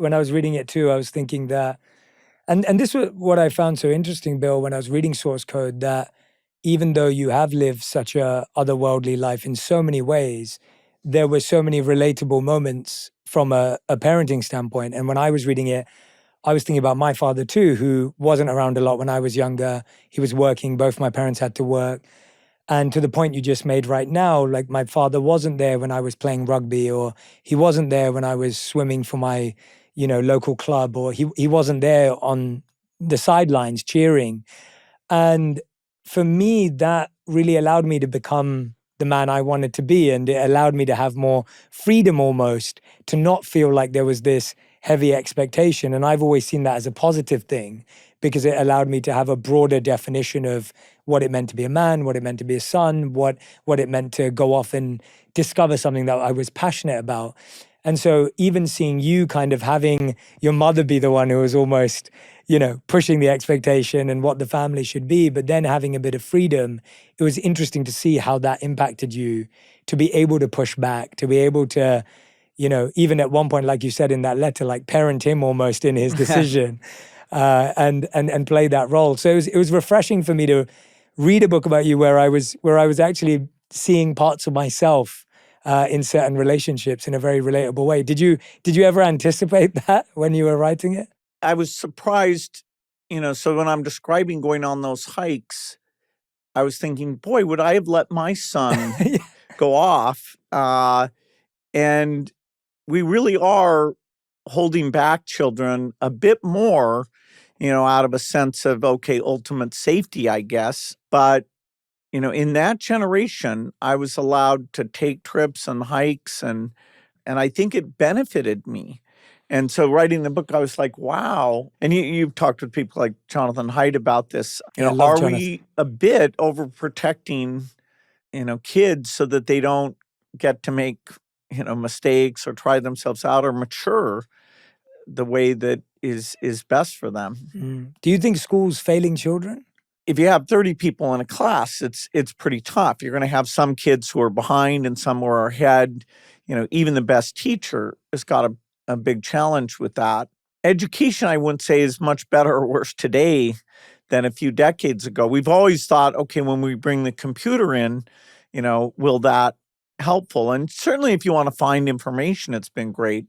when I was reading it too, I was thinking that, and this was what I found so interesting, Bill, when I was reading Source Code, that even though you have lived such a otherworldly life in so many ways, there were so many relatable moments from a parenting standpoint. And when I was reading it, I was thinking about my father too, who wasn't around a lot when I was younger. He was working, both my parents had to work. And to the point you just made right now, like my father wasn't there when I was playing rugby, or he wasn't there when I was swimming for my, local club, or he wasn't there on the sidelines cheering. And for me, that really allowed me to become the man I wanted to be. And it allowed me to have more freedom almost, to not feel like there was this heavy expectation. And I've always seen that as a positive thing, because it allowed me to have a broader definition of what it meant to be a man, what it meant to be a son, what it meant to go off and discover something that I was passionate about. And so even seeing you kind of having your mother be the one who was almost, pushing the expectation and what the family should be, but then having a bit of freedom, it was interesting to see how that impacted you, to be able to push back, to be able to, even at one point, like you said in that letter, like parent him almost in his decision, and play that role. So it was refreshing for me to read a book about you where I was actually seeing parts of myself in certain relationships in a very relatable way. Did you ever anticipate that when you were writing it? I was surprised, so when I'm describing going on those hikes, I was thinking, boy, would I have let my son go off? And we really are holding back children a bit more, out of a sense of, okay, ultimate safety, I guess. But, in that generation, I was allowed to take trips and hikes, and I think it benefited me. And so writing the book, I was like, wow. And you've talked with people like Jonathan Haidt about this. Yeah, I love are Jonathan. we a bit overprotecting, kids so that they don't get to make, mistakes or try themselves out or mature the way that is best for them? Do you think schools failing children? If you have 30 people in a class, it's pretty tough. You're going to have some kids who are behind and some who are ahead. Even the best teacher has got a big challenge with that. Education, I wouldn't say, is much better or worse today than a few decades ago. We've always thought, okay, when we bring the computer in, will that helpful? And certainly if you want to find information, it's been great.